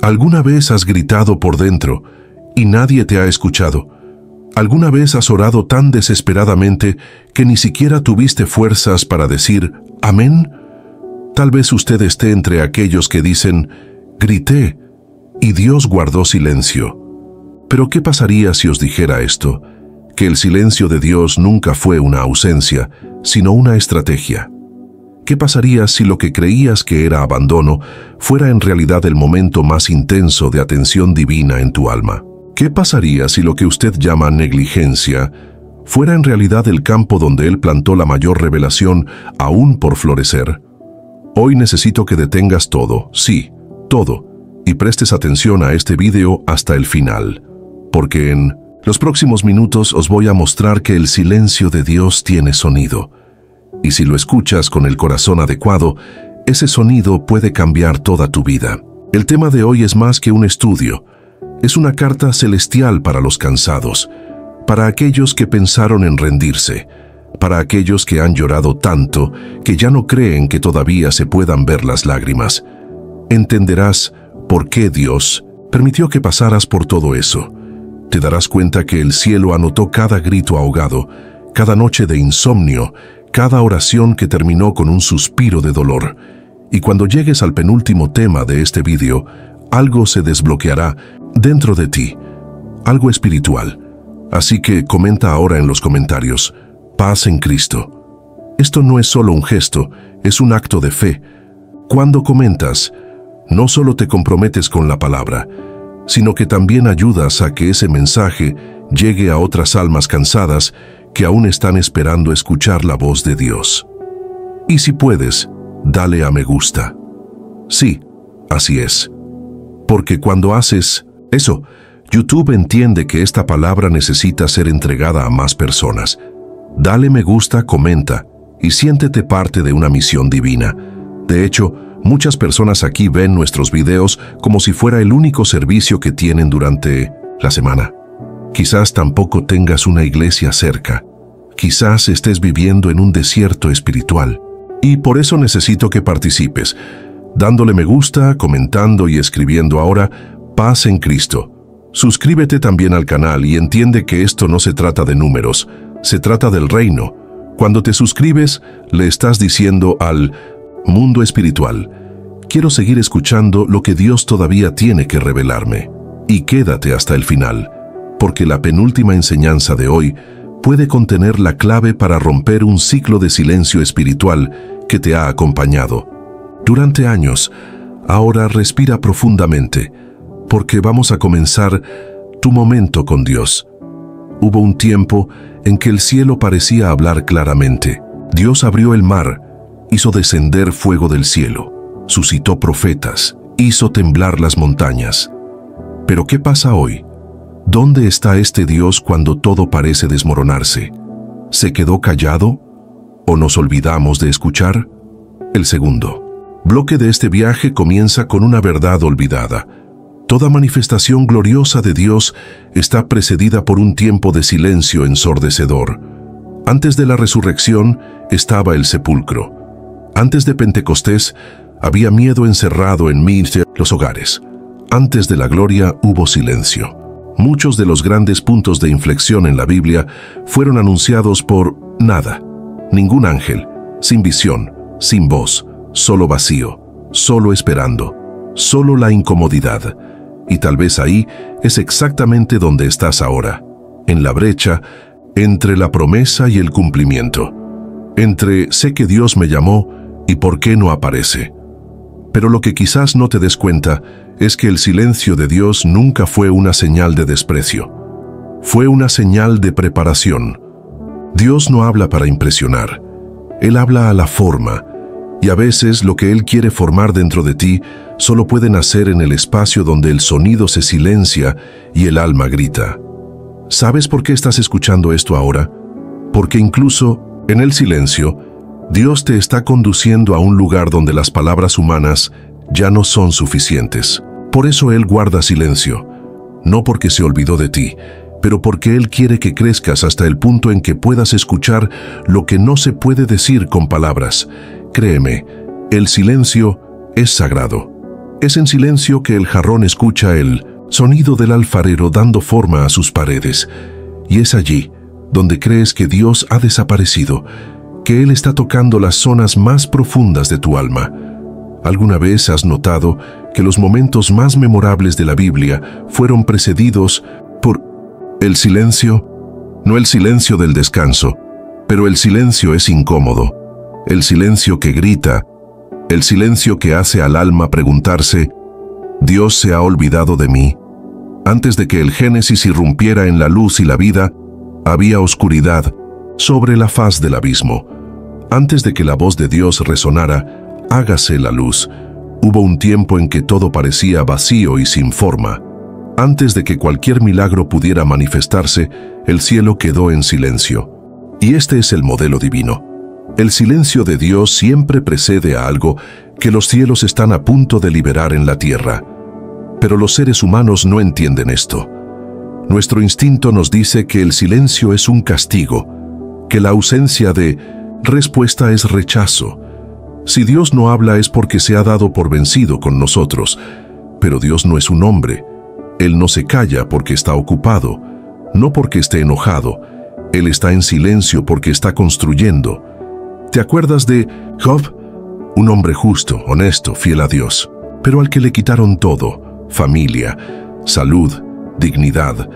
¿Alguna vez has gritado por dentro y nadie te ha escuchado? ¿Alguna vez has orado tan desesperadamente que ni siquiera tuviste fuerzas para decir «Amén»? Tal vez usted esté entre aquellos que dicen «Grité y Dios guardó silencio». Pero ¿qué pasaría si os dijera esto? Que el silencio de Dios nunca fue una ausencia, sino una estrategia. ¿Qué pasaría si lo que creías que era abandono fuera en realidad el momento más intenso de atención divina en tu alma? ¿Qué pasaría si lo que usted llama negligencia fuera en realidad el campo donde Él plantó la mayor revelación aún por florecer? Hoy necesito que detengas todo, sí, todo, y prestes atención a este video hasta el final, porque en los próximos minutos os voy a mostrar que el silencio de Dios tiene sonido, y si lo escuchas con el corazón adecuado, ese sonido puede cambiar toda tu vida. El tema de hoy es más que un estudio, es una carta celestial para los cansados, para aquellos que pensaron en rendirse, para aquellos que han llorado tanto que ya no creen que todavía se puedan ver las lágrimas. Entenderás por qué Dios permitió que pasaras por todo eso. Te darás cuenta que el cielo anotó cada grito ahogado, cada noche de insomnio, cada oración que terminó con un suspiro de dolor. Y cuando llegues al penúltimo tema de este video, algo se desbloqueará dentro de ti, algo espiritual. Así que comenta ahora en los comentarios, paz en Cristo. Esto no es solo un gesto, es un acto de fe. Cuando comentas, no solo te comprometes con la palabra, sino que también ayudas a que ese mensaje llegue a otras almas cansadas que aún están esperando escuchar la voz de Dios. Y si puedes, dale a me gusta. Sí, así es. Porque cuando haces eso, YouTube entiende que esta palabra necesita ser entregada a más personas. Dale me gusta, comenta y siéntete parte de una misión divina. De hecho, muchas personas aquí ven nuestros videos como si fuera el único servicio que tienen durante la semana. Quizás tampoco tengas una iglesia cerca. Quizás estés viviendo en un desierto espiritual. Y por eso necesito que participes, dándole me gusta, comentando y escribiendo ahora, paz en Cristo. Suscríbete también al canal y entiende que esto no se trata de números, se trata del reino. Cuando te suscribes, le estás diciendo al mundo espiritual, quiero seguir escuchando lo que Dios todavía tiene que revelarme. Y quédate hasta el final, porque la penúltima enseñanza de hoy puede contener la clave para romper un ciclo de silencio espiritual que te ha acompañado durante años. Ahora respira profundamente, porque vamos a comenzar tu momento con Dios. Hubo un tiempo en que el cielo parecía hablar claramente. Dios abrió el mar, hizo descender fuego del cielo, suscitó profetas, hizo temblar las montañas. Pero ¿qué pasa hoy? ¿Dónde está este Dios cuando todo parece desmoronarse? ¿Se quedó callado? ¿O nos olvidamos de escuchar? El segundo bloque de este viaje comienza con una verdad olvidada. Toda manifestación gloriosa de Dios está precedida por un tiempo de silencio ensordecedor. Antes de la resurrección estaba el sepulcro. Antes de Pentecostés había miedo encerrado en los hogares. Antes de la gloria hubo silencio. Muchos de los grandes puntos de inflexión en la Biblia fueron anunciados por nada. Ningún ángel, sin visión, sin voz, solo vacío, solo esperando, solo la incomodidad. Y tal vez ahí es exactamente donde estás ahora, en la brecha entre la promesa y el cumplimiento, entre sé que Dios me llamó y por qué no aparece. Pero lo que quizás no te des cuenta es que el silencio de Dios nunca fue una señal de desprecio. Fue una señal de preparación. Dios no habla para impresionar. Él habla a la forma, y a veces lo que Él quiere formar dentro de ti solo puede nacer en el espacio donde el sonido se silencia y el alma grita. ¿Sabes por qué estás escuchando esto ahora? Porque incluso en el silencio, Dios te está conduciendo a un lugar donde las palabras humanas ya no son suficientes. Por eso Él guarda silencio, no porque se olvidó de ti, pero porque Él quiere que crezcas hasta el punto en que puedas escuchar lo que no se puede decir con palabras. Créeme, el silencio es sagrado. Es en silencio que el jarrón escucha el sonido del alfarero dando forma a sus paredes. Y es allí donde crees que Dios ha desaparecido, que Él está tocando las zonas más profundas de tu alma. ¿Alguna vez has notado que los momentos más memorables de la Biblia fueron precedidos por el silencio? No el silencio del descanso, pero el silencio es incómodo. El silencio que grita, el silencio que hace al alma preguntarse, ¿Dios se ha olvidado de mí? Antes de que el Génesis irrumpiera en la luz y la vida, había oscuridad sobre la faz del abismo. Antes de que la voz de Dios resonara, hágase la luz, hubo un tiempo en que todo parecía vacío y sin forma. Antes de que cualquier milagro pudiera manifestarse, el cielo quedó en silencio. Y este es el modelo divino. El silencio de Dios siempre precede a algo que los cielos están a punto de liberar en la tierra. Pero los seres humanos no entienden esto. Nuestro instinto nos dice que el silencio es un castigo, que la ausencia de respuesta es rechazo. Si Dios no habla es porque se ha dado por vencido con nosotros, pero Dios no es un hombre. Él no se calla porque está ocupado, no porque esté enojado. Él está en silencio porque está construyendo. ¿Te acuerdas de Job? Un hombre justo, honesto, fiel a Dios, pero al que le quitaron todo: familia, salud, dignidad.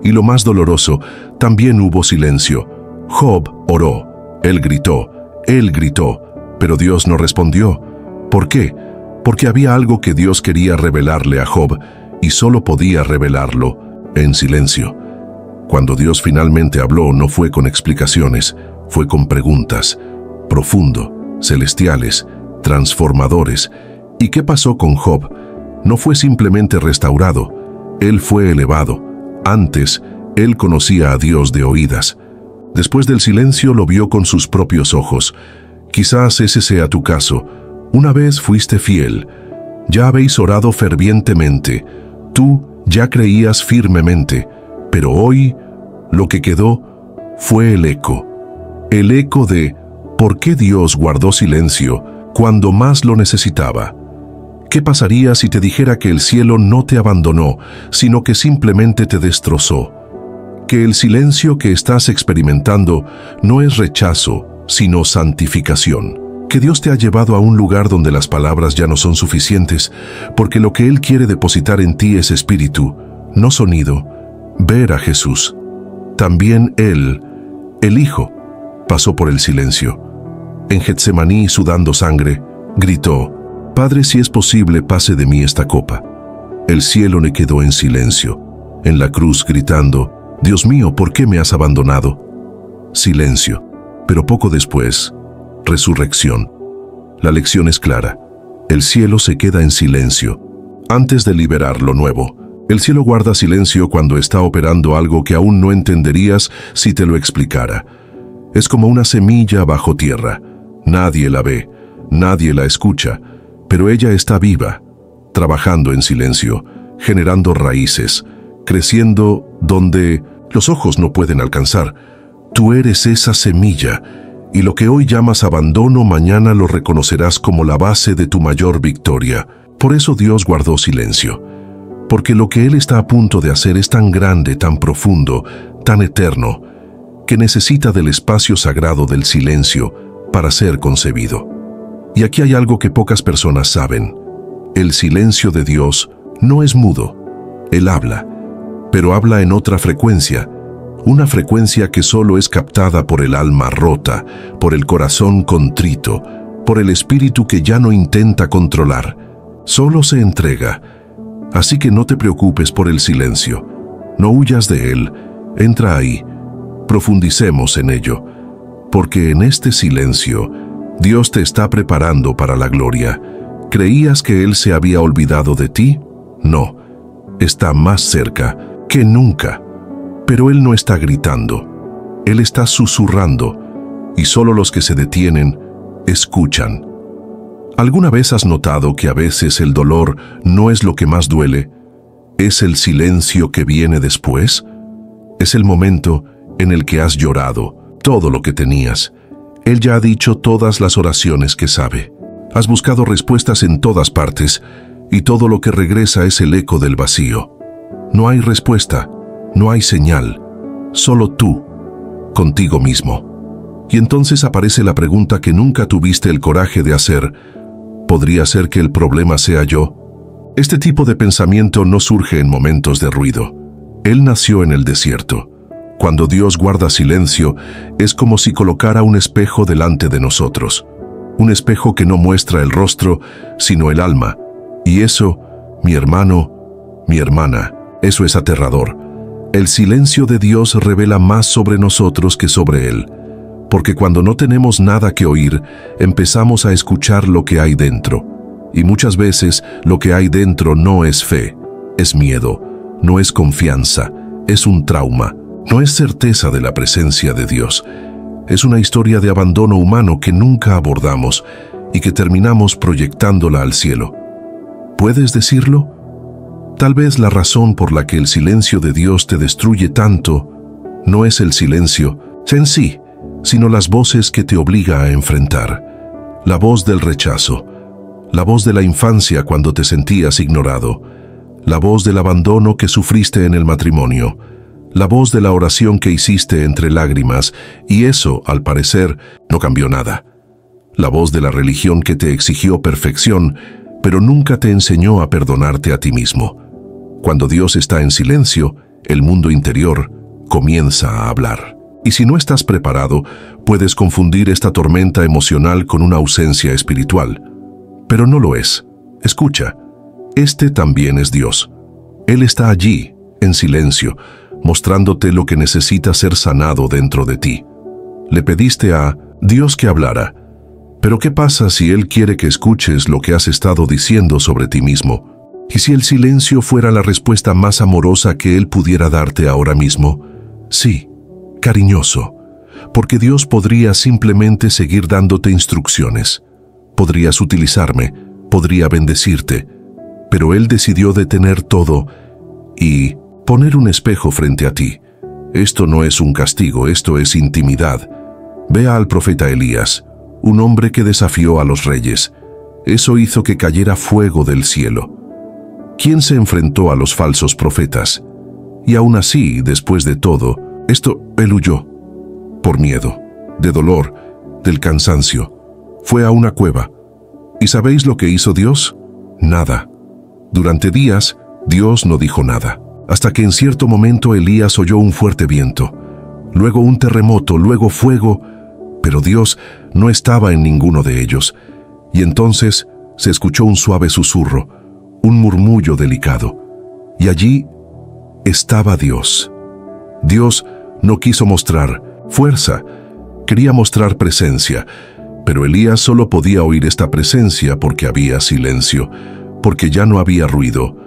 Y lo más doloroso, también hubo silencio. Job oró, él gritó, pero Dios no respondió. ¿Por qué? Porque había algo que Dios quería revelarle a Job, y solo podía revelarlo en silencio. Cuando Dios finalmente habló, no fue con explicaciones, fue con preguntas, profundo, celestiales, transformadores. ¿Y qué pasó con Job? No fue simplemente restaurado, él fue elevado. Antes, él conocía a Dios de oídas. Después del silencio lo vio con sus propios ojos. Quizás ese sea tu caso. Una vez fuiste fiel, ya habéis orado fervientemente, tú ya creías firmemente, pero hoy lo que quedó fue el eco de ¿por qué Dios guardó silencio cuando más lo necesitaba? ¿Qué pasaría si te dijera que el cielo no te abandonó, sino que simplemente te destrozó? Que el silencio que estás experimentando no es rechazo, sino santificación. Que Dios te ha llevado a un lugar donde las palabras ya no son suficientes, porque lo que Él quiere depositar en ti es espíritu, no sonido. Ver a Jesús. También Él, el Hijo, pasó por el silencio. En Getsemaní, sudando sangre, gritó: Padre, si es posible, pase de mí esta copa. El cielo le quedó en silencio. En la cruz, gritando: Dios mío, ¿por qué me has abandonado? Silencio. Pero poco después, resurrección. La lección es clara. El cielo se queda en silencio antes de liberar lo nuevo. El cielo guarda silencio cuando está operando algo que aún no entenderías si te lo explicara. Es como una semilla bajo tierra. Nadie la ve, nadie la escucha, pero ella está viva, trabajando en silencio, generando raíces, creciendo donde los ojos no pueden alcanzar. Tú eres esa semilla, y lo que hoy llamas abandono, mañana lo reconocerás como la base de tu mayor victoria. Por eso Dios guardó silencio, porque lo que Él está a punto de hacer es tan grande, tan profundo, tan eterno, que necesita del espacio sagrado del silencio para ser concebido. Y aquí hay algo que pocas personas saben. El silencio de Dios no es mudo. Él habla, pero habla en otra frecuencia, una frecuencia que solo es captada por el alma rota, por el corazón contrito, por el espíritu que ya no intenta controlar, solo se entrega. Así que no te preocupes por el silencio, no huyas de él, entra ahí, profundicemos en ello, porque en este silencio Dios te está preparando para la gloria. ¿Creías que Él se había olvidado de ti? No, está más cerca que nunca. Pero Él no está gritando, Él está susurrando, y solo los que se detienen escuchan. ¿Alguna vez has notado que a veces el dolor no es lo que más duele? ¿Es el silencio que viene después? Es el momento en el que has llorado todo lo que tenías. Él ya ha dicho todas las oraciones que sabe. Has buscado respuestas en todas partes, y todo lo que regresa es el eco del vacío. No hay respuesta, no hay señal, solo tú, contigo mismo. Y entonces aparece la pregunta que nunca tuviste el coraje de hacer: ¿podría ser que el problema sea yo? Este tipo de pensamiento no surge en momentos de ruido. Él nació en el desierto. Cuando Dios guarda silencio, es como si colocara un espejo delante de nosotros. Un espejo que no muestra el rostro, sino el alma. Y eso, mi hermano, mi hermana, eso es aterrador. El silencio de Dios revela más sobre nosotros que sobre Él. Porque cuando no tenemos nada que oír, empezamos a escuchar lo que hay dentro. Y muchas veces lo que hay dentro no es fe, es miedo, no es confianza, es un trauma. No es certeza de la presencia de Dios. Es una historia de abandono humano que nunca abordamos y que terminamos proyectándola al cielo. ¿Puedes decirlo? Tal vez la razón por la que el silencio de Dios te destruye tanto no es el silencio en sí, sino las voces que te obliga a enfrentar. La voz del rechazo, la voz de la infancia cuando te sentías ignorado, la voz del abandono que sufriste en el matrimonio, la voz de la oración que hiciste entre lágrimas, y eso, al parecer, no cambió nada. La voz de la religión que te exigió perfección, pero nunca te enseñó a perdonarte a ti mismo. Cuando Dios está en silencio, el mundo interior comienza a hablar. Y si no estás preparado, puedes confundir esta tormenta emocional con una ausencia espiritual. Pero no lo es. Escucha, este también es Dios. Él está allí, en silencio, mostrándote lo que necesita ser sanado dentro de ti. Le pediste a Dios que hablara. Pero ¿qué pasa si Él quiere que escuches lo que has estado diciendo sobre ti mismo? ¿Y si el silencio fuera la respuesta más amorosa que Él pudiera darte ahora mismo? Sí, cariñoso, porque Dios podría simplemente seguir dándote instrucciones. Podrías utilizarme, podría bendecirte, pero Él decidió detener todo y poner un espejo frente a ti. Esto no es un castigo, esto es intimidad. Vea al profeta Elías, un hombre que desafió a los reyes. Eso hizo que cayera fuego del cielo. ¿Quién se enfrentó a los falsos profetas? Y aún así, después de todo, él huyó. Por miedo, de dolor, del cansancio. Fue a una cueva. ¿Y sabéis lo que hizo Dios? Nada. Durante días, Dios no dijo nada. Hasta que en cierto momento Elías oyó un fuerte viento, luego un terremoto, luego fuego, pero Dios no estaba en ninguno de ellos. Y entonces se escuchó un suave susurro, un murmullo delicado. Y allí estaba Dios. Dios no quiso mostrar fuerza, quería mostrar presencia, pero Elías solo podía oír esta presencia porque había silencio, porque ya no había ruido,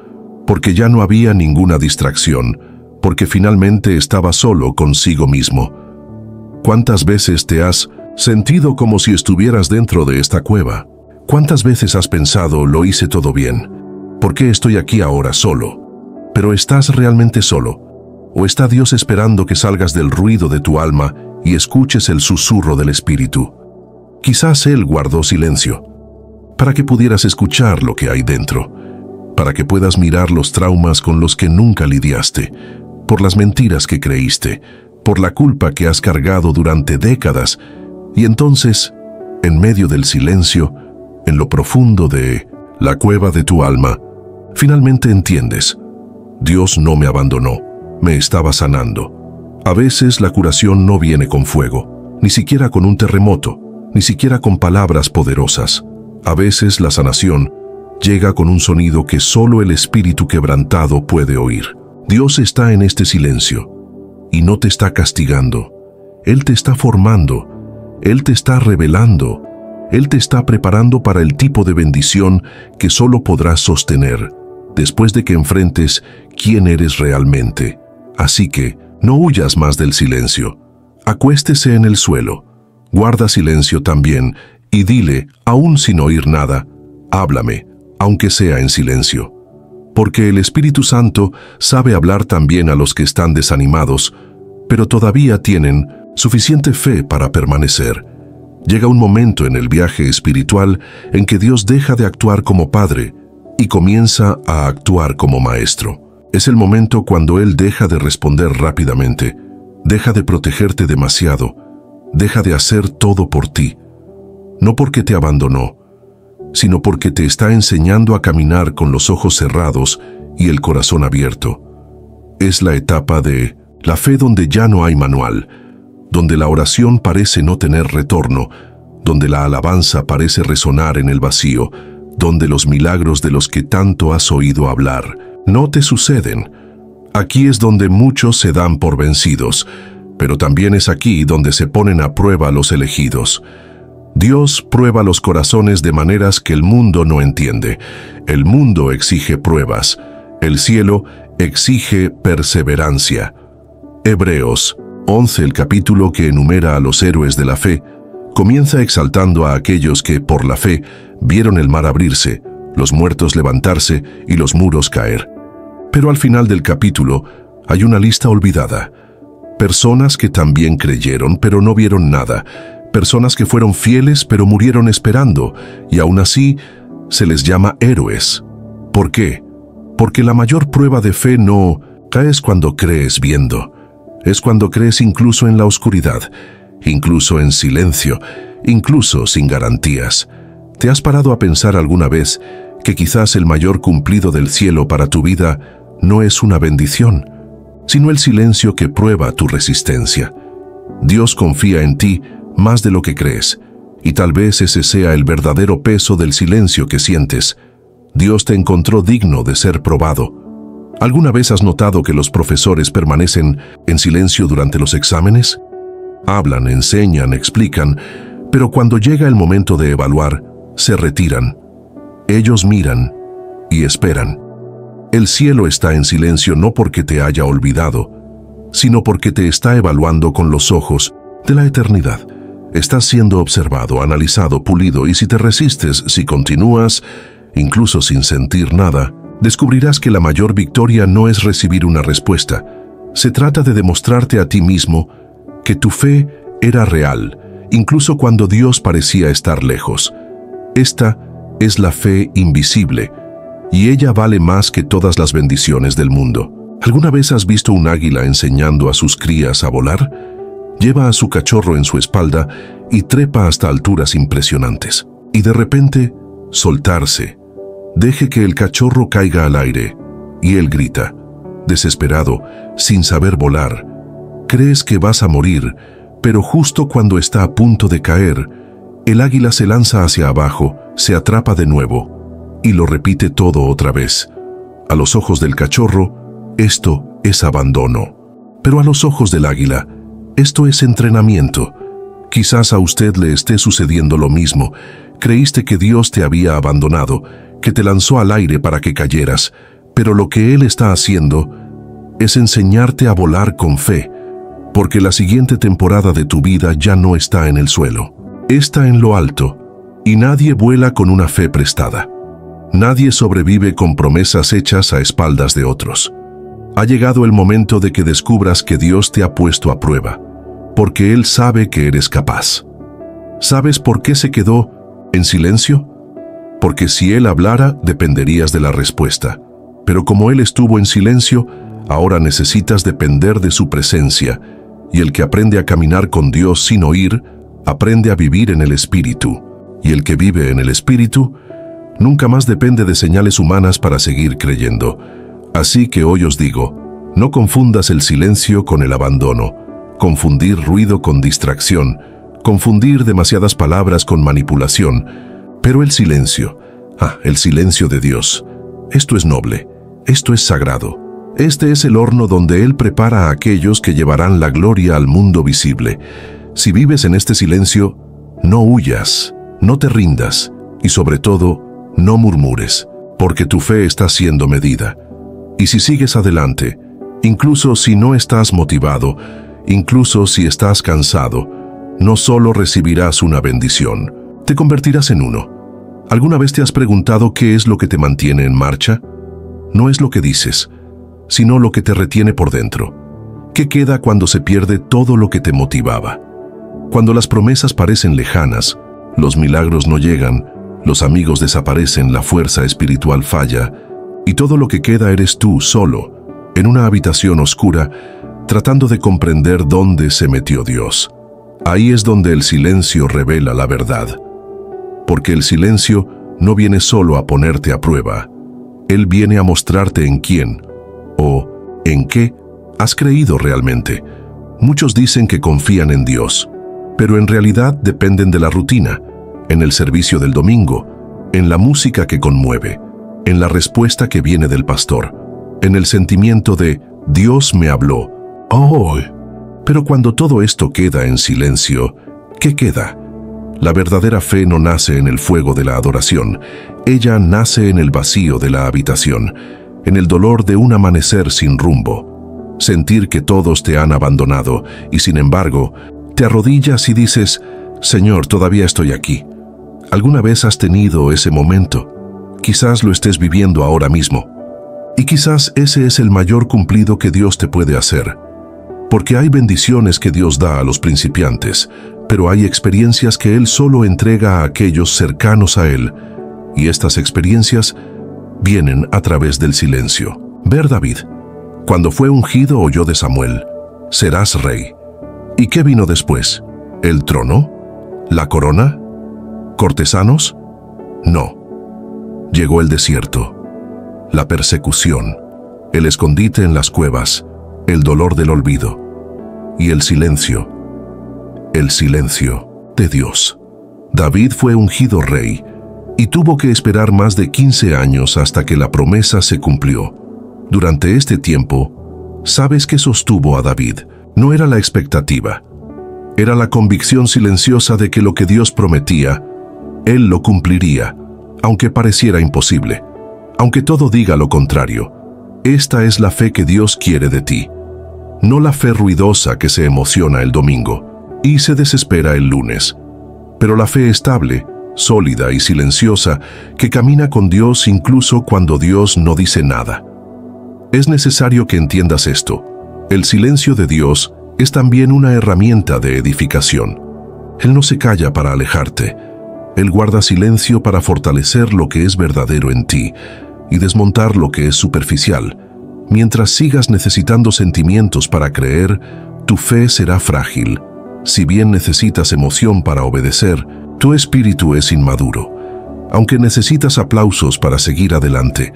porque ya no había ninguna distracción, porque finalmente estaba solo consigo mismo. ¿Cuántas veces te has sentido como si estuvieras dentro de esta cueva? ¿Cuántas veces has pensado, lo hice todo bien? ¿Por qué estoy aquí ahora solo? ¿Pero estás realmente solo? ¿O está Dios esperando que salgas del ruido de tu alma y escuches el susurro del Espíritu? Quizás Él guardó silencio, para que pudieras escuchar lo que hay dentro, para que puedas mirar los traumas con los que nunca lidiaste, por las mentiras que creíste, por la culpa que has cargado durante décadas, y entonces, en medio del silencio, en lo profundo de la cueva de tu alma, finalmente entiendes: Dios no me abandonó, me estaba sanando. A veces la curación no viene con fuego, ni siquiera con un terremoto, ni siquiera con palabras poderosas. A veces la sanación llega con un sonido que solo el espíritu quebrantado puede oír. Dios está en este silencio y no te está castigando. Él te está formando, Él te está revelando, Él te está preparando para el tipo de bendición que solo podrás sostener después de que enfrentes quién eres realmente. Así que no huyas más del silencio. Acuéstese en el suelo, guarda silencio también y dile, aún sin oír nada: háblame, aunque sea en silencio. Porque el Espíritu Santo sabe hablar también a los que están desanimados, pero todavía tienen suficiente fe para permanecer. Llega un momento en el viaje espiritual en que Dios deja de actuar como Padre y comienza a actuar como maestro. Es el momento cuando Él deja de responder rápidamente, deja de protegerte demasiado, deja de hacer todo por ti. No porque te abandonó, sino porque te está enseñando a caminar con los ojos cerrados y el corazón abierto. Es la etapa de la fe donde ya no hay manual, donde la oración parece no tener retorno, donde la alabanza parece resonar en el vacío, donde los milagros de los que tanto has oído hablar no te suceden. Aquí es donde muchos se dan por vencidos, pero también es aquí donde se ponen a prueba los elegidos. Dios prueba los corazones de maneras que el mundo no entiende. El mundo exige pruebas. El cielo exige perseverancia. Hebreos 11, el capítulo que enumera a los héroes de la fe, comienza exaltando a aquellos que, por la fe, vieron el mar abrirse, los muertos levantarse y los muros caer. Pero al final del capítulo hay una lista olvidada. Personas que también creyeron, pero no vieron nada. Personas que fueron fieles, pero murieron esperando, y aún así se les llama héroes. ¿Por qué? Porque la mayor prueba de fe no caes cuando crees viendo. Es cuando crees incluso en la oscuridad, incluso en silencio, incluso sin garantías. ¿Te has parado a pensar alguna vez que quizás el mayor cumplido del cielo para tu vida no es una bendición, sino el silencio que prueba tu resistencia? Dios confía en ti más de lo que crees, y tal vez ese sea el verdadero peso del silencio que sientes. Dios te encontró digno de ser probado. ¿Alguna vez has notado que los profesores permanecen en silencio durante los exámenes? Hablan, enseñan, explican, pero cuando llega el momento de evaluar, se retiran. Ellos miran y esperan. El cielo está en silencio no porque te haya olvidado, sino porque te está evaluando con los ojos de la eternidad. Estás siendo observado, analizado, pulido, y si te resistes, si continúas, incluso sin sentir nada, descubrirás que la mayor victoria no es recibir una respuesta. Se trata de demostrarte a ti mismo que tu fe era real, incluso cuando Dios parecía estar lejos. Esta es la fe invisible, y ella vale más que todas las bendiciones del mundo. ¿Alguna vez has visto un águila enseñando a sus crías a volar? Lleva a su cachorro en su espalda y trepa hasta alturas impresionantes. Y de repente, soltarse. Deje que el cachorro caiga al aire, y él grita, desesperado, sin saber volar. Crees que vas a morir, pero justo cuando está a punto de caer, el águila se lanza hacia abajo, se atrapa de nuevo, y lo repite todo otra vez. A los ojos del cachorro, esto es abandono. Pero a los ojos del águila, esto es entrenamiento. Quizás a usted le esté sucediendo lo mismo. Creíste que Dios te había abandonado, que te lanzó al aire para que cayeras, pero lo que Él está haciendo es enseñarte a volar con fe, porque la siguiente temporada de tu vida ya no está en el suelo, está en lo alto, y nadie vuela con una fe prestada. Nadie sobrevive con promesas hechas a espaldas de otros. Ha llegado el momento de que descubras que Dios te ha puesto a prueba, porque Él sabe que eres capaz. ¿Sabes por qué se quedó en silencio? Porque si Él hablara, dependerías de la respuesta. Pero como Él estuvo en silencio, ahora necesitas depender de su presencia, y el que aprende a caminar con Dios sin oír, aprende a vivir en el Espíritu. Y el que vive en el Espíritu, nunca más depende de señales humanas para seguir creyendo. Así que hoy os digo, no confundas el silencio con el abandono, confundir ruido con distracción, confundir demasiadas palabras con manipulación, pero el silencio de Dios, esto es noble, esto es sagrado. Este es el horno donde Él prepara a aquellos que llevarán la gloria al mundo visible. Si vives en este silencio, no huyas, no te rindas, y sobre todo, no murmures, porque tu fe está siendo medida. Y si sigues adelante, incluso si no estás motivado, incluso si estás cansado, no solo recibirás una bendición, te convertirás en uno. ¿Alguna vez te has preguntado qué es lo que te mantiene en marcha? No es lo que dices, sino lo que te retiene por dentro. ¿Qué queda cuando se pierde todo lo que te motivaba? Cuando las promesas parecen lejanas, los milagros no llegan, Los amigos desaparecen, la fuerza espiritual falla, y todo lo que queda eres tú solo, en una habitación oscura, tratando de comprender dónde se metió Dios. Ahí es donde el silencio revela la verdad. Porque el silencio no viene solo a ponerte a prueba. Él viene a mostrarte en quién, o en qué, has creído realmente. Muchos dicen que confían en Dios, pero en realidad dependen de la rutina, en el servicio del domingo, en la música que conmueve, en la respuesta que viene del pastor, en el sentimiento de Dios me habló. ¡Oh! Pero cuando todo esto queda en silencio, ¿qué queda? La verdadera fe no nace en el fuego de la adoración, ella nace en el vacío de la habitación, en el dolor de un amanecer sin rumbo. Sentir que todos te han abandonado y sin embargo, te arrodillas y dices, Señor, todavía estoy aquí. ¿Alguna vez has tenido ese momento? Quizás lo estés viviendo ahora mismo. Y quizás ese es el mayor cumplido que Dios te puede hacer. Porque hay bendiciones que Dios da a los principiantes, pero hay experiencias que Él solo entrega a aquellos cercanos a Él, y estas experiencias vienen a través del silencio. Ver David, cuando fue ungido oyó de Samuel, serás rey. ¿Y qué vino después? ¿El trono? ¿La corona? ¿Cortesanos? No. Llegó el desierto, la persecución, el escondite en las cuevas, el dolor del olvido y el silencio de Dios. David fue ungido rey y tuvo que esperar más de 15 años hasta que la promesa se cumplió. Durante este tiempo, ¿sabes qué sostuvo a David? No era la expectativa, era la convicción silenciosa de que lo que Dios prometía, Él lo cumpliría, aunque pareciera imposible, aunque todo diga lo contrario. Esta es la fe que Dios quiere de ti, no la fe ruidosa que se emociona el domingo y se desespera el lunes, pero la fe estable, sólida y silenciosa que camina con Dios incluso cuando Dios no dice nada. Es necesario que entiendas esto. El silencio de Dios es también una herramienta de edificación. Él no se calla para alejarte. Él guarda silencio para fortalecer lo que es verdadero en ti y desmontar lo que es superficial. Mientras sigas necesitando sentimientos para creer, tu fe será frágil. Si bien necesitas emoción para obedecer, tu espíritu es inmaduro. Aunque necesitas aplausos para seguir adelante,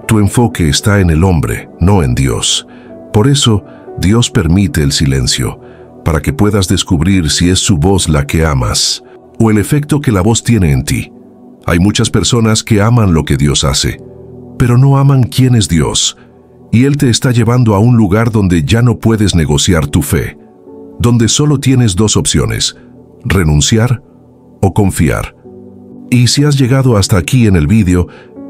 tu enfoque está en el hombre, no en Dios. Por eso, Dios permite el silencio, para que puedas descubrir si es su voz la que amas, o el efecto que la voz tiene en ti. Hay muchas personas que aman lo que Dios hace, pero no aman quién es Dios, y Él te está llevando a un lugar donde ya no puedes negociar tu fe, donde solo tienes dos opciones, renunciar o confiar. Y si has llegado hasta aquí en el vídeo,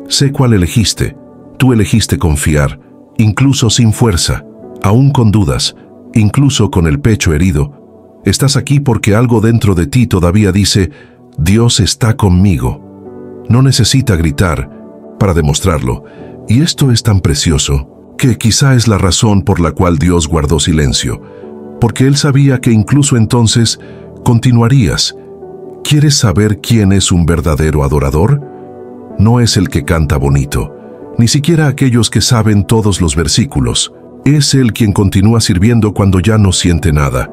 sé cuál elegiste. Tú elegiste confiar, incluso sin fuerza, aún con dudas, incluso con el pecho herido. Estás aquí porque algo dentro de ti todavía dice, Dios está conmigo. No necesita gritar para demostrarlo, y esto es tan precioso que quizá es la razón por la cual Dios guardó silencio, porque Él sabía que incluso entonces continuarías. ¿Quieres saber quién es un verdadero adorador? No es el que canta bonito, ni siquiera aquellos que saben todos los versículos. Es Él quien continúa sirviendo cuando ya no siente nada.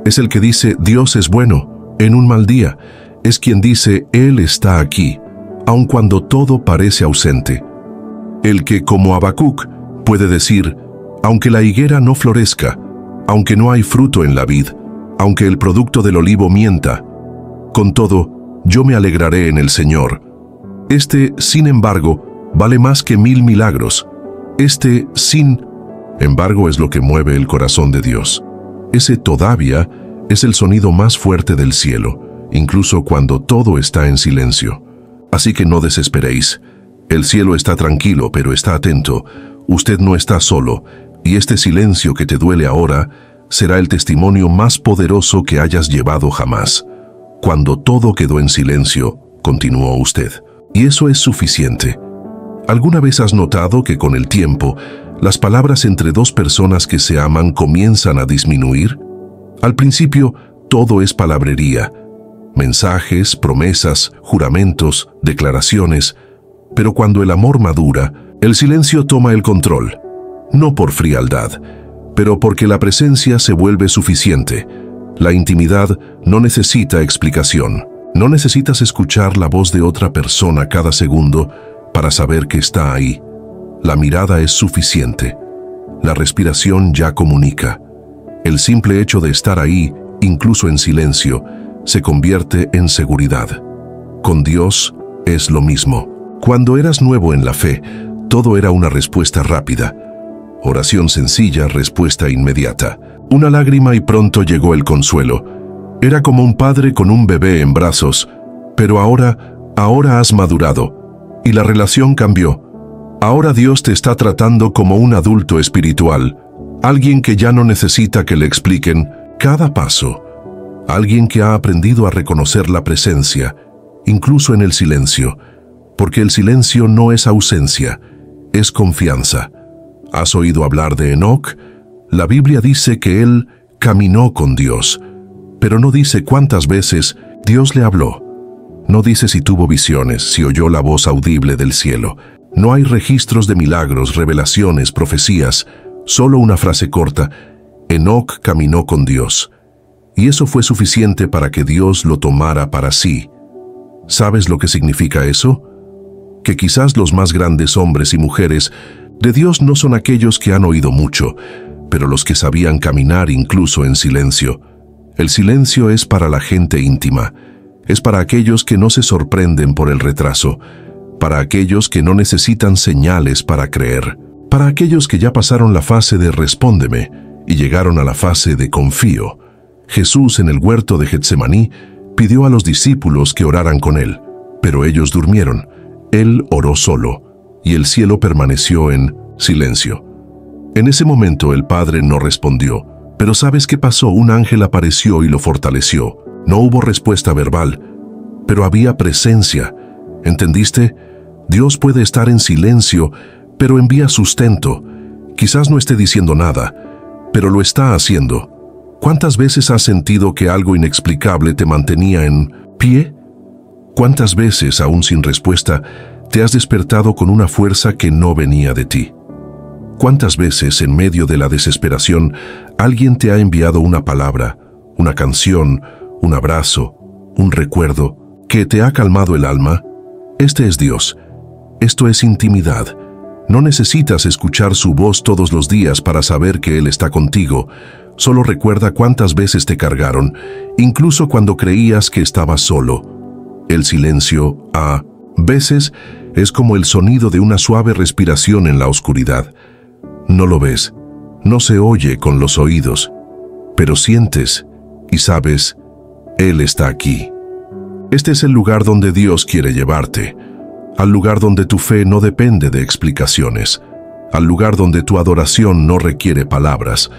Es el que dice, Dios es bueno, en un mal día. Es quien dice, Él está aquí, aun cuando todo parece ausente. El que, como Habacuc, puede decir, aunque la higuera no florezca, aunque no hay fruto en la vid, aunque el producto del olivo mienta, con todo, yo me alegraré en el Señor. Sin embargo, vale más que 1000 milagros. Sin embargo, es lo que mueve el corazón de Dios. Ese todavía es el sonido más fuerte del cielo, incluso cuando todo está en silencio. Así que no desesperéis. El cielo está tranquilo, pero está atento. Usted no está solo, y este silencio que te duele ahora será el testimonio más poderoso que hayas llevado jamás. Cuando todo quedó en silencio, continuó usted. Y eso es suficiente. ¿Alguna vez has notado que con el tiempo, las palabras entre dos personas que se aman comienzan a disminuir? Al principio, todo es palabrería, mensajes, promesas, juramentos, declaraciones, pero cuando el amor madura, el silencio toma el control, no por frialdad, pero porque la presencia se vuelve suficiente. La intimidad no necesita explicación. No necesitas escuchar la voz de otra persona cada segundo para saber que está ahí. La mirada es suficiente. La respiración ya comunica. El simple hecho de estar ahí, incluso en silencio, se convierte en seguridad. Con Dios es lo mismo. Cuando eras nuevo en la fe, todo era una respuesta rápida. Oración sencilla, respuesta inmediata. Una lágrima y pronto llegó el consuelo. Era como un padre con un bebé en brazos, pero ahora has madurado, y la relación cambió. Ahora Dios te está tratando como un adulto espiritual, alguien que ya no necesita que le expliquen cada paso, alguien que ha aprendido a reconocer la presencia, incluso en el silencio, porque el silencio no es ausencia, es confianza. ¿Has oído hablar de Enoc? La Biblia dice que él caminó con Dios, pero no dice cuántas veces Dios le habló. No dice si tuvo visiones, si oyó la voz audible del cielo. No hay registros de milagros, revelaciones, profecías, solo una frase corta: Enoc caminó con Dios. Y eso fue suficiente para que Dios lo tomara para sí. ¿Sabes lo que significa eso? Que quizás los más grandes hombres y mujeres de Dios no son aquellos que han oído mucho, pero los que sabían caminar incluso en silencio. El silencio es para la gente íntima, es para aquellos que no se sorprenden por el retraso, para aquellos que no necesitan señales para creer, para aquellos que ya pasaron la fase de respóndeme y llegaron a la fase de confío. Jesús en el huerto de Getsemaní pidió a los discípulos que oraran con él, pero ellos durmieron. Él oró solo, y el cielo permaneció en silencio. En ese momento el Padre no respondió, pero ¿sabes qué pasó? Un ángel apareció y lo fortaleció. No hubo respuesta verbal, pero había presencia. ¿Entendiste? Dios puede estar en silencio, pero envía sustento. Quizás no esté diciendo nada, pero lo está haciendo. ¿Cuántas veces has sentido que algo inexplicable te mantenía en pie? ¿Cuántas veces, aún sin respuesta, te has despertado con una fuerza que no venía de ti? ¿Cuántas veces, en medio de la desesperación, alguien te ha enviado una palabra, una canción, un abrazo, un recuerdo, que te ha calmado el alma? Este es Dios. Esto es intimidad. No necesitas escuchar su voz todos los días para saber que Él está contigo. Solo recuerda cuántas veces te cargaron, incluso cuando creías que estabas solo. El silencio, a veces, es como el sonido de una suave respiración en la oscuridad. No lo ves, no se oye con los oídos, pero sientes y sabes, Él está aquí. Este es el lugar donde Dios quiere llevarte, al lugar donde tu fe no depende de explicaciones, al lugar donde tu adoración no requiere palabras,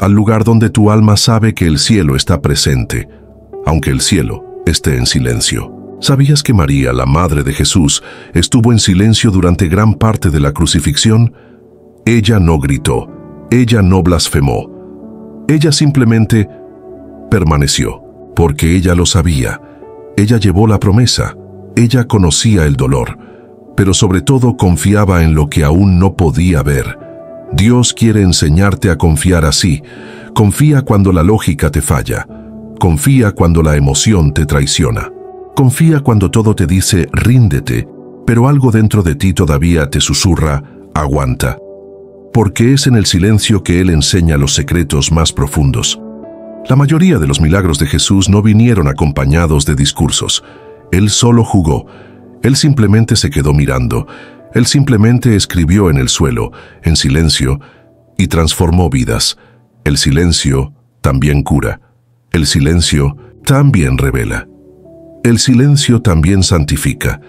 al lugar donde tu alma sabe que el cielo está presente, aunque el cielo esté en silencio. ¿Sabías que María, la madre de Jesús, estuvo en silencio durante gran parte de la crucifixión? Ella no gritó, ella no blasfemó, ella simplemente permaneció, porque ella lo sabía. Ella llevó la promesa, ella conocía el dolor, pero sobre todo confiaba en lo que aún no podía ver. Dios quiere enseñarte a confiar así. Confía cuando la lógica te falla, confía cuando la emoción te traiciona. Confía cuando todo te dice, ríndete, pero algo dentro de ti todavía te susurra, aguanta. Porque es en el silencio que Él enseña los secretos más profundos. La mayoría de los milagros de Jesús no vinieron acompañados de discursos. Él solo jugó. Él simplemente se quedó mirando. Él simplemente escribió en el suelo, en silencio, y transformó vidas. El silencio también cura. El silencio también revela. El silencio también santifica,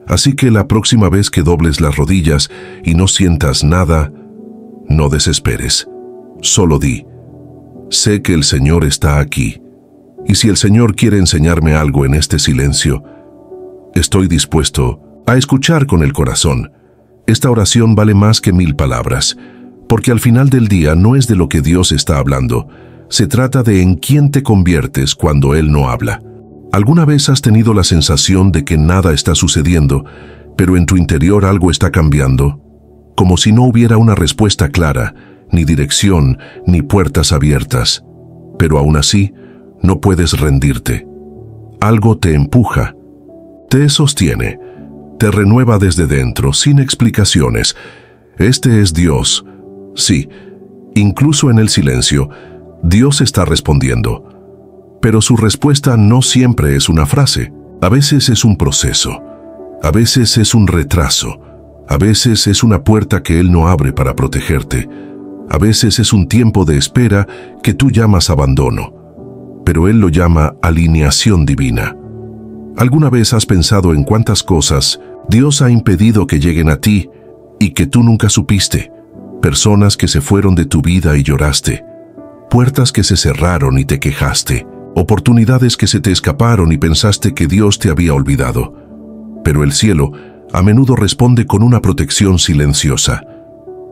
así que la próxima vez que dobles las rodillas y no sientas nada, no desesperes. Solo di, sé que el Señor está aquí, y si el Señor quiere enseñarme algo en este silencio, estoy dispuesto a escuchar con el corazón. Esta oración vale más que 1000 palabras, porque al final del día no es de lo que Dios está hablando, se trata de en quién te conviertes cuando Él no habla. ¿Alguna vez has tenido la sensación de que nada está sucediendo, pero en tu interior algo está cambiando? Como si no hubiera una respuesta clara, ni dirección, ni puertas abiertas. Pero aún así, no puedes rendirte. Algo te empuja, te sostiene, te renueva desde dentro, sin explicaciones. Este es Dios. Sí, incluso en el silencio, Dios está respondiendo. Pero su respuesta no siempre es una frase. A veces es un proceso. A veces es un retraso. A veces es una puerta que Él no abre para protegerte. A veces es un tiempo de espera que tú llamas abandono. Pero Él lo llama alineación divina. ¿Alguna vez has pensado en cuántas cosas Dios ha impedido que lleguen a ti y que tú nunca supiste? Personas que se fueron de tu vida y lloraste. Puertas que se cerraron y te quejaste. Oportunidades que se te escaparon y pensaste que Dios te había olvidado. Pero el cielo a menudo responde con una protección silenciosa.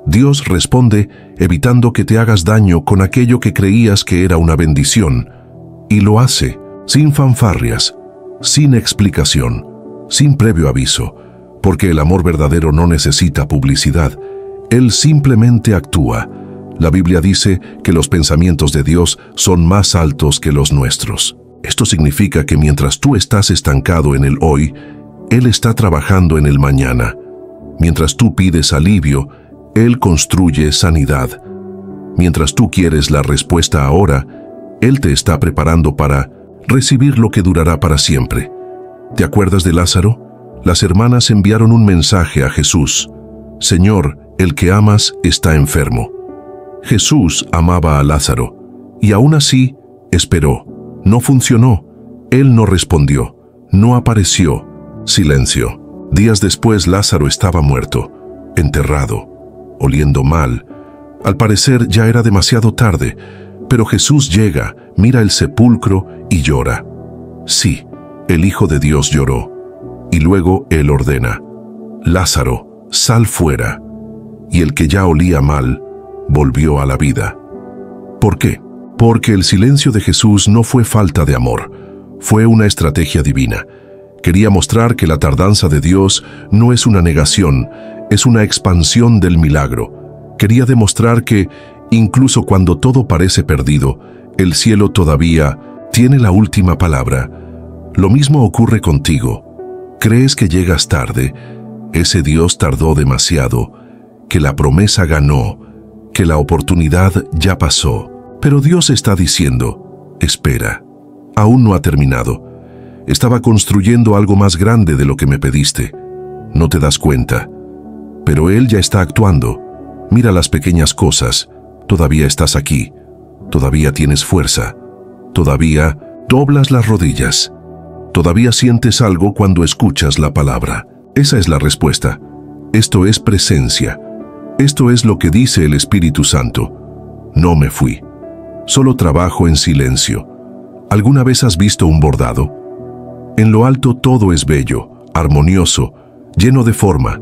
Dios responde evitando que te hagas daño con aquello que creías que era una bendición. Y lo hace sin fanfarrias, sin explicación, sin previo aviso, porque el amor verdadero no necesita publicidad. Él simplemente actúa. La Biblia dice que los pensamientos de Dios son más altos que los nuestros. Esto significa que mientras tú estás estancado en el hoy, Él está trabajando en el mañana. Mientras tú pides alivio, Él construye sanidad. Mientras tú quieres la respuesta ahora, Él te está preparando para recibir lo que durará para siempre. ¿Te acuerdas de Lázaro? Las hermanas enviaron un mensaje a Jesús. Señor, el que amas está enfermo. Jesús amaba a Lázaro, y aún así esperó. No funcionó. Él no respondió. No apareció. Silencio. Días después Lázaro estaba muerto, enterrado, oliendo mal. Al parecer ya era demasiado tarde, pero Jesús llega, mira el sepulcro y llora. Sí, el Hijo de Dios lloró. Y luego Él ordena: Lázaro, sal fuera. Y el que ya olía mal, volvió a la vida. ¿Por qué? Porque el silencio de Jesús no fue falta de amor, fue una estrategia divina. Quería mostrar que la tardanza de Dios no es una negación, es una expansión del milagro. Quería demostrar que, incluso cuando todo parece perdido, el cielo todavía tiene la última palabra. Lo mismo ocurre contigo. ¿Crees que llegas tarde? Ese Dios tardó demasiado, que la promesa ganó, que la oportunidad ya pasó. Pero Dios está diciendo: espera, aún no ha terminado. Estaba construyendo algo más grande de lo que me pediste. No te das cuenta. Pero Él ya está actuando. Mira las pequeñas cosas. Todavía estás aquí. Todavía tienes fuerza. Todavía doblas las rodillas. Todavía sientes algo cuando escuchas la palabra. Esa es la respuesta. Esto es presencia. Esto es lo que dice el Espíritu Santo. No me fui. Solo trabajo en silencio. ¿Alguna vez has visto un bordado? En lo alto todo es bello, armonioso, lleno de forma,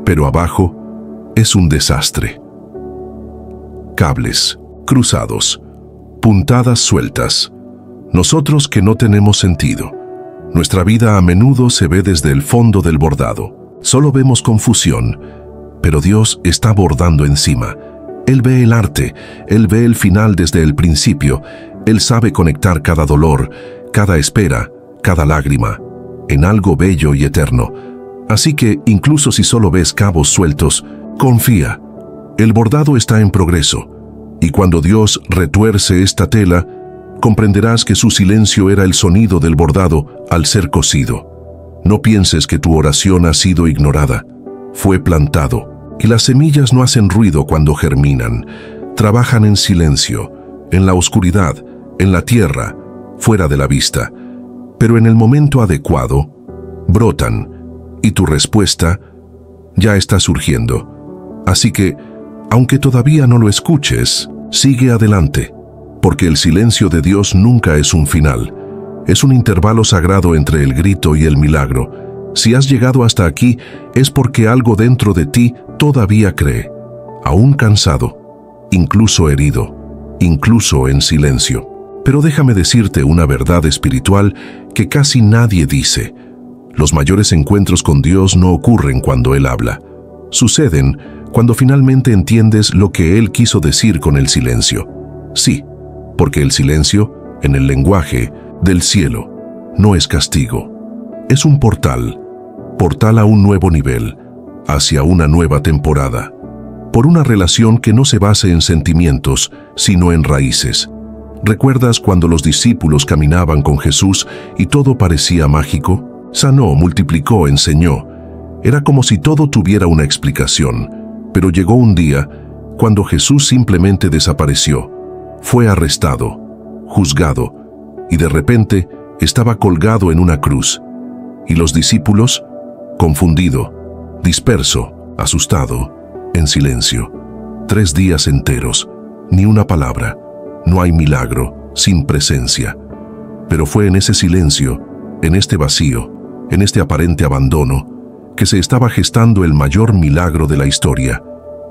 pero abajo es un desastre. Cables, cruzados, puntadas sueltas. Nosotros que no tenemos sentido. Nuestra vida a menudo se ve desde el fondo del bordado. Solo vemos confusión, pero Dios está bordando encima. Él ve el arte, Él ve el final desde el principio. Él sabe conectar cada dolor, cada espera, cada lágrima, en algo bello y eterno. Así que, incluso si solo ves cabos sueltos, confía. El bordado está en progreso, y cuando Dios retuerce esta tela, comprenderás que su silencio era el sonido del bordado al ser cosido. No pienses que tu oración ha sido ignorada. Fue plantado. Y las semillas no hacen ruido cuando germinan. Trabajan en silencio, en la oscuridad, en la tierra, fuera de la vista. Pero en el momento adecuado, brotan, y tu respuesta ya está surgiendo. Así que, aunque todavía no lo escuches, sigue adelante, porque el silencio de Dios nunca es un final. Es un intervalo sagrado entre el grito y el milagro. Si has llegado hasta aquí, es porque algo dentro de ti todavía cree, aún cansado, incluso herido, incluso en silencio. Pero déjame decirte una verdad espiritual que casi nadie dice. Los mayores encuentros con Dios no ocurren cuando Él habla. Suceden cuando finalmente entiendes lo que Él quiso decir con el silencio. Sí, porque el silencio, en el lenguaje del cielo, no es castigo. Es un portal a un nuevo nivel, hacia una nueva temporada, por una relación que no se base en sentimientos, sino en raíces. ¿Recuerdas cuando los discípulos caminaban con Jesús y todo parecía mágico? Sanó, multiplicó, enseñó. Era como si todo tuviera una explicación, pero llegó un día cuando Jesús simplemente desapareció. Fue arrestado, juzgado, y de repente estaba colgado en una cruz. Y los discípulos, confundido, disperso, asustado, en silencio. 3 días enteros, ni una palabra. No hay milagro sin presencia. Pero fue en ese silencio, en este vacío, en este aparente abandono, que se estaba gestando el mayor milagro de la historia.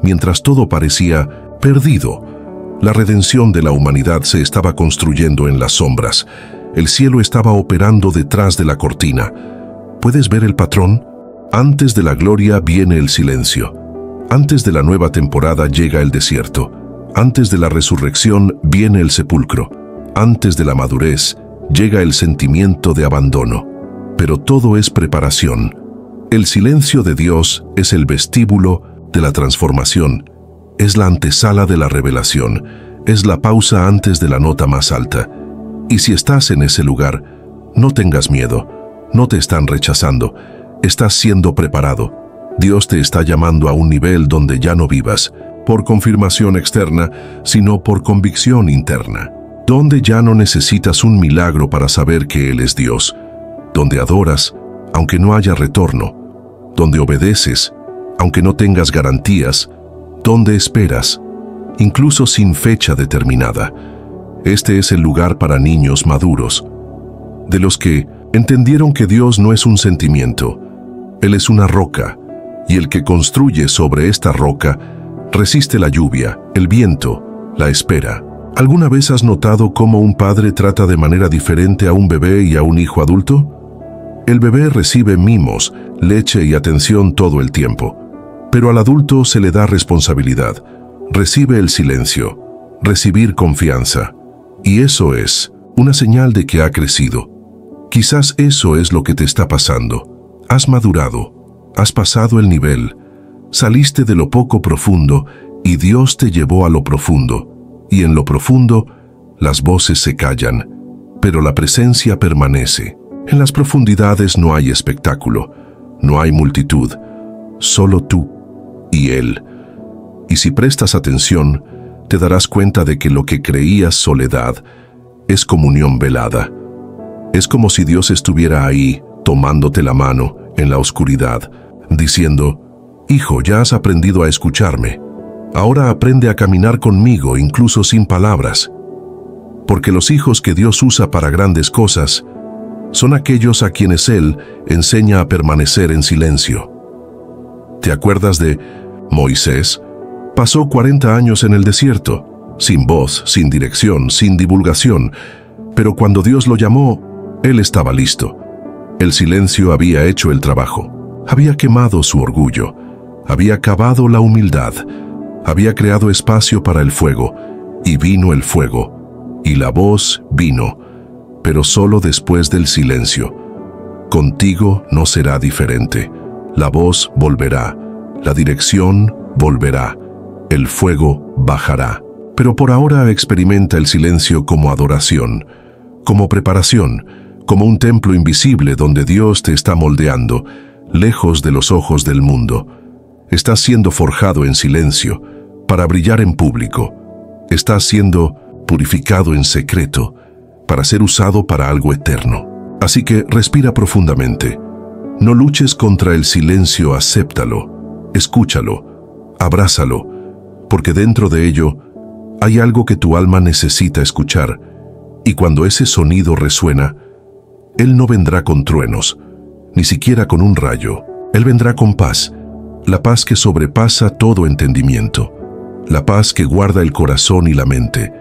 Mientras todo parecía perdido, la redención de la humanidad se estaba construyendo en las sombras. El cielo estaba operando detrás de la cortina. ¿Puedes ver el patrón? Antes de la gloria viene el silencio. Antes de la nueva temporada llega el desierto. Antes de la resurrección viene el sepulcro. Antes de la madurez llega el sentimiento de abandono. Pero todo es preparación. El silencio de Dios es el vestíbulo de la transformación. Es la antesala de la revelación. Es la pausa antes de la nota más alta. Y si estás en ese lugar, no tengas miedo. No te están rechazando. Estás siendo preparado. Dios te está llamando a un nivel donde ya no vivas por confirmación externa, sino por convicción interna. Donde ya no necesitas un milagro para saber que Él es Dios. Donde adoras, aunque no haya retorno. Donde obedeces, aunque no tengas garantías. Donde esperas, incluso sin fecha determinada. Este es el lugar para niños maduros, de los que entendieron que Dios no es un sentimiento. Él es una roca, y el que construye sobre esta roca resiste la lluvia, el viento, la espera. ¿Alguna vez has notado cómo un padre trata de manera diferente a un bebé y a un hijo adulto? El bebé recibe mimos, leche y atención todo el tiempo, pero al adulto se le da responsabilidad. Recibe el silencio, recibir confianza. Y eso es una señal de que ha crecido. Quizás eso es lo que te está pasando. Has madurado, has pasado el nivel, saliste de lo poco profundo y Dios te llevó a lo profundo. Y en lo profundo, las voces se callan, pero la presencia permanece. En las profundidades no hay espectáculo, no hay multitud, solo tú y Él. Y si prestas atención, te darás cuenta de que lo que creías soledad es comunión velada. Es como si Dios estuviera ahí, tomándote la mano en la oscuridad, diciendo: «Hijo, ya has aprendido a escucharme. Ahora aprende a caminar conmigo incluso sin palabras». Porque los hijos que Dios usa para grandes cosas son aquellos a quienes Él enseña a permanecer en silencio. ¿Te acuerdas de Moisés? Pasó 40 años en el desierto, sin voz, sin dirección, sin divulgación, pero cuando Dios lo llamó, Él estaba listo. El silencio había hecho el trabajo, había quemado su orgullo, había cavado la humildad, había creado espacio para el fuego, y vino el fuego, y la voz vino, pero solo después del silencio. Contigo no será diferente. La voz volverá, la dirección volverá, el fuego bajará. Pero por ahora experimenta el silencio como adoración, como preparación, como un templo invisible donde Dios te está moldeando, lejos de los ojos del mundo. Estás siendo forjado en silencio para brillar en público. Estás siendo purificado en secreto para ser usado para algo eterno. Así que respira profundamente. No luches contra el silencio, acéptalo, escúchalo, abrázalo, porque dentro de ello hay algo que tu alma necesita escuchar, y cuando ese sonido resuena, Él no vendrá con truenos, ni siquiera con un rayo. Él vendrá con paz, la paz que sobrepasa todo entendimiento, la paz que guarda el corazón y la mente,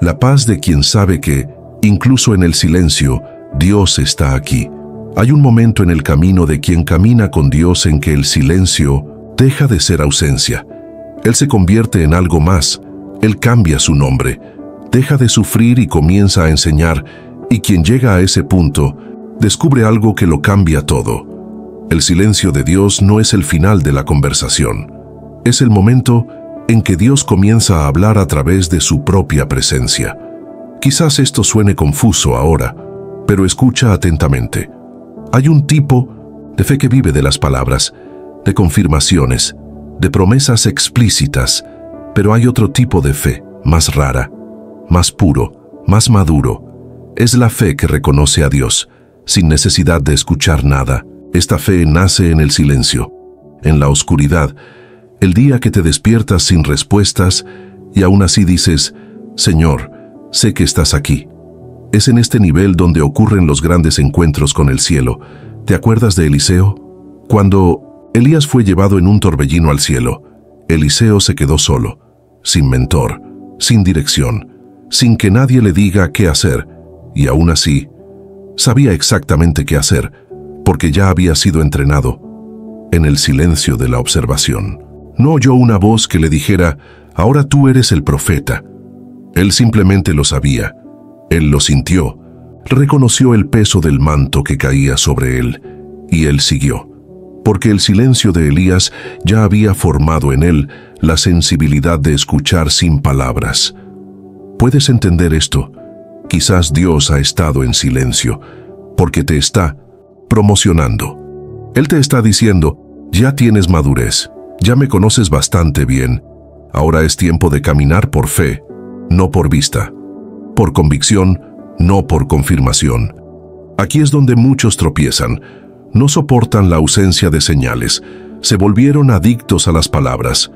la paz de quien sabe que Incluso en el silencio, Dios está aquí. Hay un momento en el camino de quien camina con Dios en que el silencio deja de ser ausencia. Él se convierte en algo más. Él cambia su nombre. Deja de sufrir y comienza a enseñar, y quien llega a ese punto descubre algo que lo cambia todo. El silencio de Dios no es el final de la conversación. Es el momento en que Dios comienza a hablar a través de su propia presencia. Quizás esto suene confuso ahora, pero escucha atentamente. Hay un tipo de fe que vive de las palabras, de confirmaciones, de promesas explícitas, pero hay otro tipo de fe, más rara, más puro, más maduro. Es la fe que reconoce a Dios, sin necesidad de escuchar nada. Esta fe nace en el silencio, en la oscuridad, el día que te despiertas sin respuestas y aún así dices, Señor, sé que estás aquí. Es en este nivel donde ocurren los grandes encuentros con el cielo. ¿Te acuerdas de Eliseo? Cuando Elías fue llevado en un torbellino al cielo, Eliseo se quedó solo, sin mentor, sin dirección, sin que nadie le diga qué hacer, y aún así, sabía exactamente qué hacer, porque ya había sido entrenado en el silencio de la observación. No oyó una voz que le dijera, ahora tú eres el profeta. Él simplemente lo sabía. Él lo sintió, reconoció el peso del manto que caía sobre él, y él siguió, porque el silencio de Elías ya había formado en él la sensibilidad de escuchar sin palabras. ¿Puedes entender esto? Quizás Dios ha estado en silencio, porque te está promocionando. Él te está diciendo, ya tienes madurez, ya me conoces bastante bien, ahora es tiempo de caminar por fe, no por vista, por convicción, no por confirmación. Aquí es donde muchos tropiezan, no soportan la ausencia de señales, se volvieron adictos a las palabras.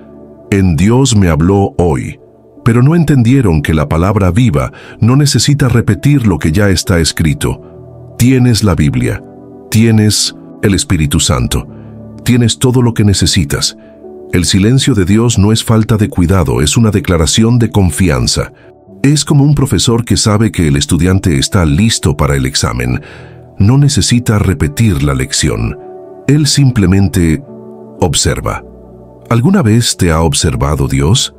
En Dios me habló hoy, pero no entendieron que la palabra viva no necesita repetir lo que ya está escrito. Tienes la Biblia, tienes el Espíritu Santo, tienes todo lo que necesitas. El silencio de Dios no es falta de cuidado, es una declaración de confianza. Es como un profesor que sabe que el estudiante está listo para el examen. No necesita repetir la lección. Él simplemente observa. ¿Alguna vez te ha observado Dios?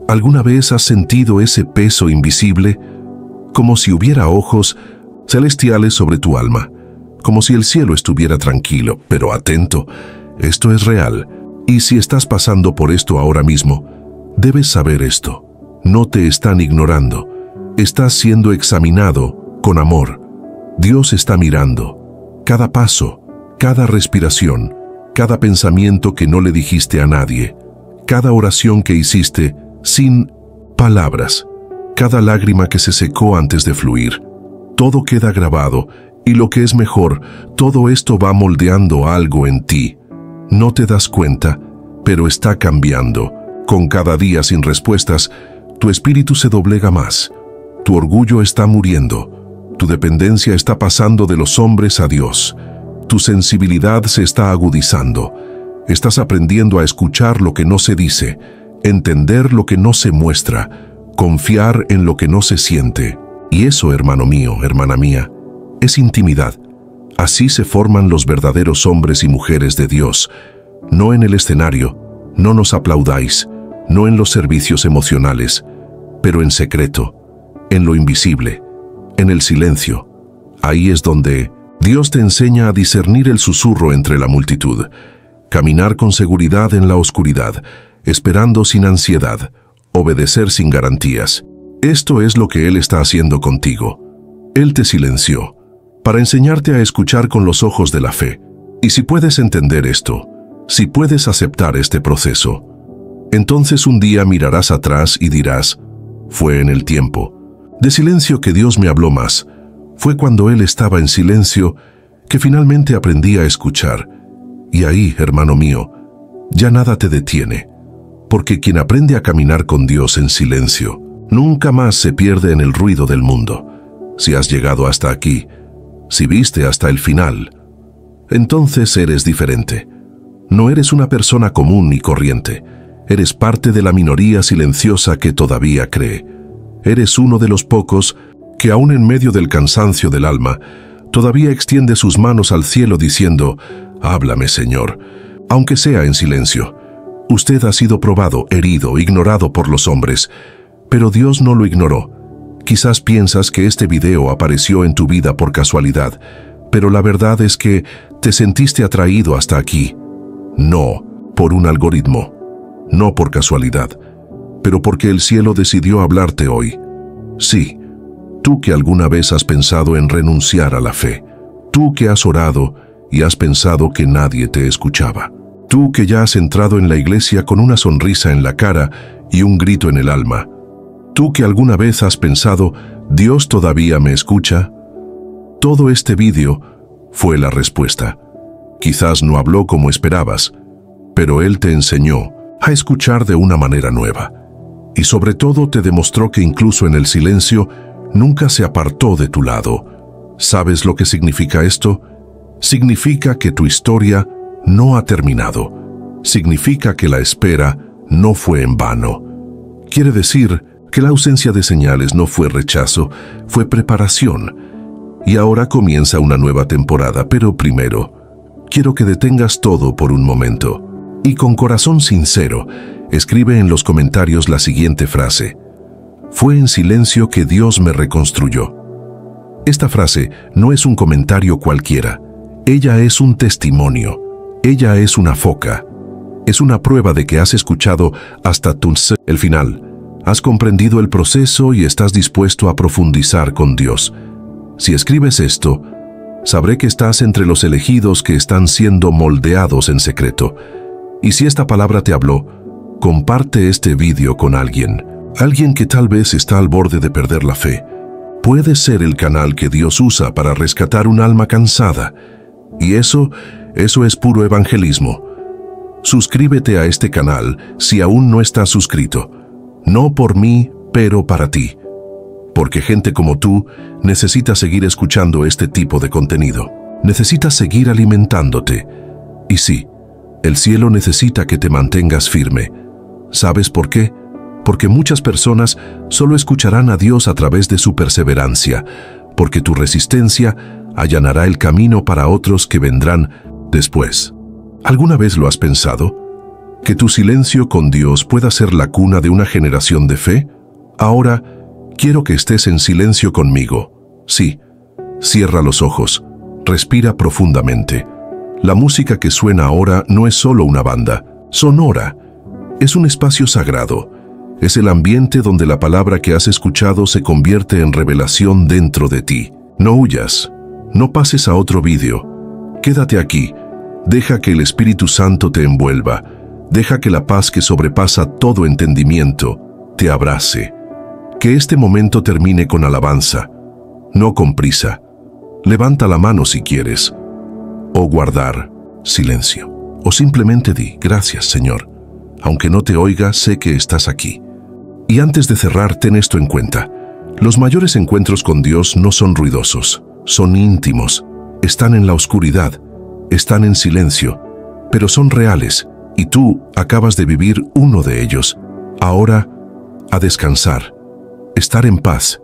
¿Alguna vez has sentido ese peso invisible? Como si hubiera ojos celestiales sobre tu alma. Como si el cielo estuviera tranquilo, pero atento. Esto es real. Y si estás pasando por esto ahora mismo, debes saber esto. No te están ignorando. Estás siendo examinado con amor. Dios está mirando. Cada paso, cada respiración, cada pensamiento que no le dijiste a nadie, cada oración que hiciste sin palabras, cada lágrima que se secó antes de fluir. Todo queda grabado y lo que es mejor, todo esto va moldeando algo en ti. No te das cuenta, pero está cambiando. Con cada día sin respuestas, tu espíritu se doblega más. Tu orgullo está muriendo. Tu dependencia está pasando de los hombres a Dios. Tu sensibilidad se está agudizando. Estás aprendiendo a escuchar lo que no se dice, entender lo que no se muestra, confiar en lo que no se siente. Y eso, hermano mío, hermana mía, es intimidad. Así se forman los verdaderos hombres y mujeres de Dios. No en el escenario, no nos aplaudáis, no en los servicios emocionales, pero en secreto, en lo invisible, en el silencio. Ahí es donde Dios te enseña a discernir el susurro entre la multitud, caminar con seguridad en la oscuridad, esperando sin ansiedad, obedecer sin garantías. Esto es lo que Él está haciendo contigo. Él te silenció, para enseñarte a escuchar con los ojos de la fe. Y si puedes entender esto, si puedes aceptar este proceso, entonces un día mirarás atrás y dirás, fue en el tiempo de silencio que Dios me habló más. Fue cuando Él estaba en silencio que finalmente aprendí a escuchar. Y ahí, hermano mío, ya nada te detiene, porque quien aprende a caminar con Dios en silencio, nunca más se pierde en el ruido del mundo. Si has llegado hasta aquí, si viste hasta el final, entonces eres diferente. No eres una persona común y corriente. Eres parte de la minoría silenciosa que todavía cree. Eres uno de los pocos que aún en medio del cansancio del alma, todavía extiende sus manos al cielo diciendo, «Háblame, Señor», aunque sea en silencio. Usted ha sido probado, herido, ignorado por los hombres, pero Dios no lo ignoró. Quizás piensas que este video apareció en tu vida por casualidad, pero la verdad es que te sentiste atraído hasta aquí. No por un algoritmo, no por casualidad, pero porque el cielo decidió hablarte hoy. Sí, tú que alguna vez has pensado en renunciar a la fe, tú que has orado y has pensado que nadie te escuchaba, tú que ya has entrado en la iglesia con una sonrisa en la cara y un grito en el alma, tú que alguna vez has pensado, ¿Dios todavía me escucha? Todo este vídeo fue la respuesta. Quizás no habló como esperabas, pero Él te enseñó a escuchar de una manera nueva. Y sobre todo te demostró que incluso en el silencio nunca se apartó de tu lado. ¿Sabes lo que significa esto? Significa que tu historia no ha terminado. Significa que la espera no fue en vano. Quiere decir que la ausencia de señales no fue rechazo, fue preparación. Y ahora comienza una nueva temporada, pero primero, quiero que detengas todo por un momento. Y con corazón sincero, escribe en los comentarios la siguiente frase. Fue en silencio que Dios me reconstruyó. Esta frase no es un comentario cualquiera. Ella es un testimonio. Ella es una foca. Es una prueba de que has escuchado hasta el final. Has comprendido el proceso y estás dispuesto a profundizar con Dios. Si escribes esto, sabré que estás entre los elegidos que están siendo moldeados en secreto. Y si esta palabra te habló, comparte este vídeo con alguien que tal vez está al borde de perder la fe. Puede ser el canal que Dios usa para rescatar un alma cansada. Y eso es puro evangelismo. Suscríbete a este canal si aún no estás suscrito. No por mí, pero para ti. Porque gente como tú necesita seguir escuchando este tipo de contenido. Necesitas seguir alimentándote. Y sí, el cielo necesita que te mantengas firme. ¿Sabes por qué? Porque muchas personas solo escucharán a Dios a través de su perseverancia, porque tu resistencia allanará el camino para otros que vendrán después. ¿Alguna vez lo has pensado? ¿Que tu silencio con Dios pueda ser la cuna de una generación de fe? Ahora, quiero que estés en silencio conmigo. Sí, cierra los ojos, respira profundamente. La música que suena ahora no es solo una banda sonora. Es un espacio sagrado. Es el ambiente donde la palabra que has escuchado se convierte en revelación dentro de ti. No huyas, no pases a otro vídeo. Quédate aquí. Deja que el Espíritu Santo te envuelva. Deja que la paz que sobrepasa todo entendimiento te abrace. Que este momento termine con alabanza, no con prisa. Levanta la mano si quieres. O guardar silencio. O simplemente di, gracias, Señor. Aunque no te oiga, sé que estás aquí. Y antes de cerrar, ten esto en cuenta. Los mayores encuentros con Dios no son ruidosos, son íntimos. Están en la oscuridad, están en silencio, pero son reales. Y tú acabas de vivir uno de ellos. Ahora, a descansar, estar en paz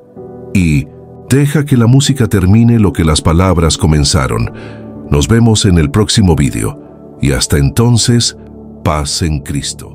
y deja que la música termine lo que las palabras comenzaron. Nos vemos en el próximo vídeo y hasta entonces, paz en Cristo.